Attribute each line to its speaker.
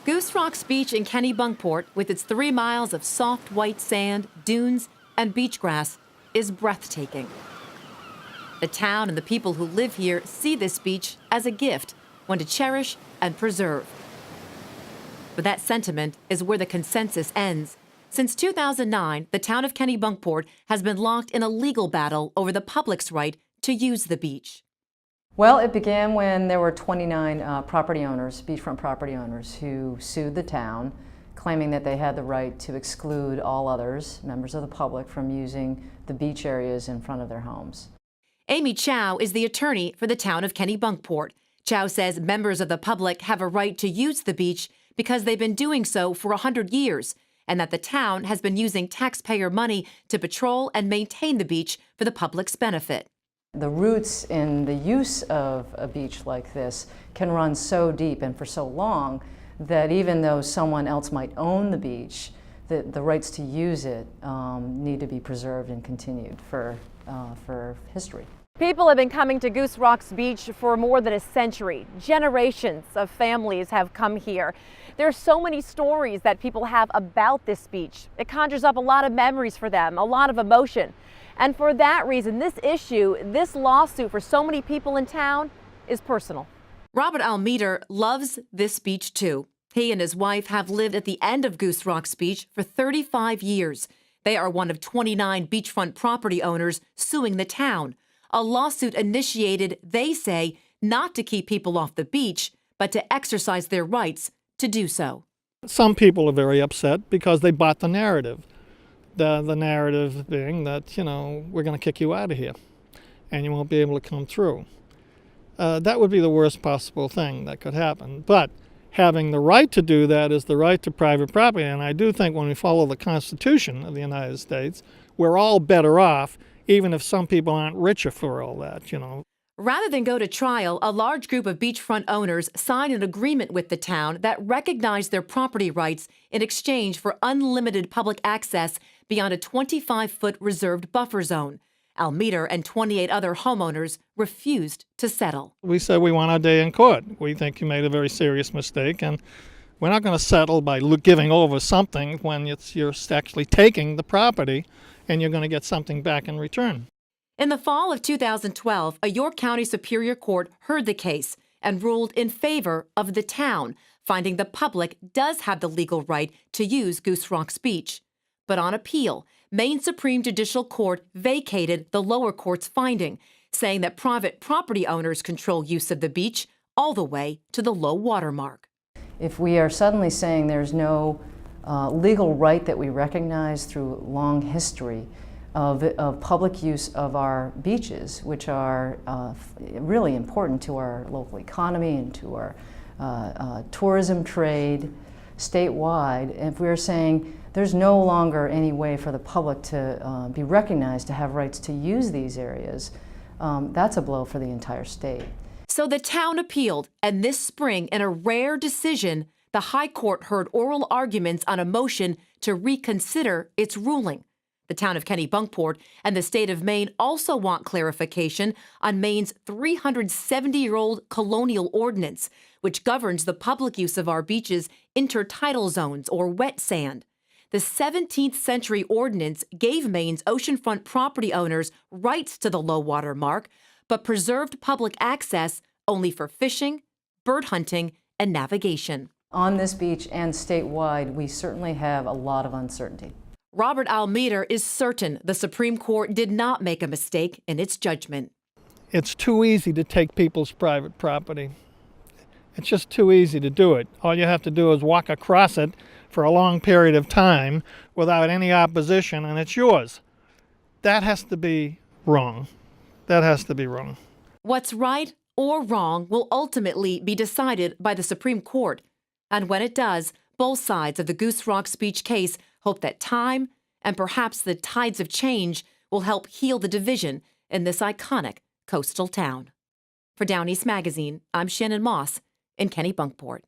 Speaker 1: Goose Rocks Beach in Kennebunkport, with its 3 miles of soft white sand, dunes, and beach grass, is breathtaking. The town and the people who live here see this beach as a gift, one to cherish and preserve. But that sentiment is where the consensus ends. Since 2009, the town of Kennebunkport has been locked in a legal battle over the public's right to use the beach.
Speaker 2: Well, it began when there were 29 property owners, beachfront property owners, who sued the town, claiming that they had the right to exclude all others, members of the public, from using the beach areas in front of their homes.
Speaker 1: Amy Chow is the attorney for the town of Kennebunkport. Chow says members of the public have a right to use the beach because they've been doing so for 100 years, and that the town has been using taxpayer money to patrol and maintain the beach for the public's benefit.
Speaker 2: The roots in the use of a beach like this can run so deep and for so long that even though someone else might own the beach, the rights to use it need to be preserved and continued for history.
Speaker 3: People have been coming to Goose Rocks Beach for more than a century. Generations of families have come here. There are so many stories that people have about this beach. It conjures up a lot of memories for them, a lot of emotion. And for that reason, this issue, this lawsuit for so many people in town is personal.
Speaker 1: Robert Almeida loves this beach too. He and his wife have lived at the end of Goose Rocks Beach for 35 years. They are one of 29 beachfront property owners suing the town. A lawsuit initiated, they say, not to keep people off the beach, but to exercise their rights to do so.
Speaker 4: Some people are very upset because they bought the narrative. The narrative being that, we're going to kick you out of here and you won't be able to come through. That would be the worst possible thing that could happen. But having the right to do that is the right to private property. And I do think when we follow the Constitution of the United States, we're all better off, even if some people aren't richer for all that,
Speaker 1: Rather than go to trial, a large group of beachfront owners signed an agreement with the town that recognized their property rights in exchange for unlimited public access beyond a 25-foot reserved buffer zone. Almeida and 28 other homeowners refused to settle.
Speaker 4: We said we want our day in court. We think you made a very serious mistake, and we're not going to settle by giving over something when you're actually taking the property and you're going to get something back in return.
Speaker 1: In the fall of 2012, a York County Superior Court heard the case and ruled in favor of the town, finding the public does have the legal right to use Goose Rocks Beach. But on appeal, Maine Supreme Judicial Court vacated the lower court's finding, saying that private property owners control use of the beach all the way to the low water mark.
Speaker 2: If we are suddenly saying there's no legal right that we recognize through long history of public use of our beaches, which are really important to our local economy and to our tourism trade statewide, if we're saying there's no longer any way for the public to be recognized to have rights to use these areas, that's a blow for the entire state.
Speaker 1: So the town appealed, and this spring, in a rare decision, the High Court heard oral arguments on a motion to reconsider its ruling. The town of Kennebunkport and the state of Maine also want clarification on Maine's 370-year-old colonial ordinance, which governs the public use of our beaches' intertidal zones, or wet sand. The 17th century ordinance gave Maine's oceanfront property owners rights to the low water mark, but preserved public access only for fishing, bird hunting, and navigation.
Speaker 2: On this beach and statewide, we certainly have a lot of uncertainty.
Speaker 1: Robert Almeida is certain the Supreme Court did not make a mistake in its judgment.
Speaker 4: It's too easy to take people's private property. It's just too easy to do it. All you have to do is walk across it for a long period of time without any opposition, and it's yours. That has to be wrong. That has to be wrong.
Speaker 1: What's right or wrong will ultimately be decided by the Supreme Court. And when it does, both sides of the Goose Rocks Beach case hope that time and perhaps the tides of change will help heal the division in this iconic coastal town. For Down East Magazine, I'm Shannon Moss in Kennebunkport.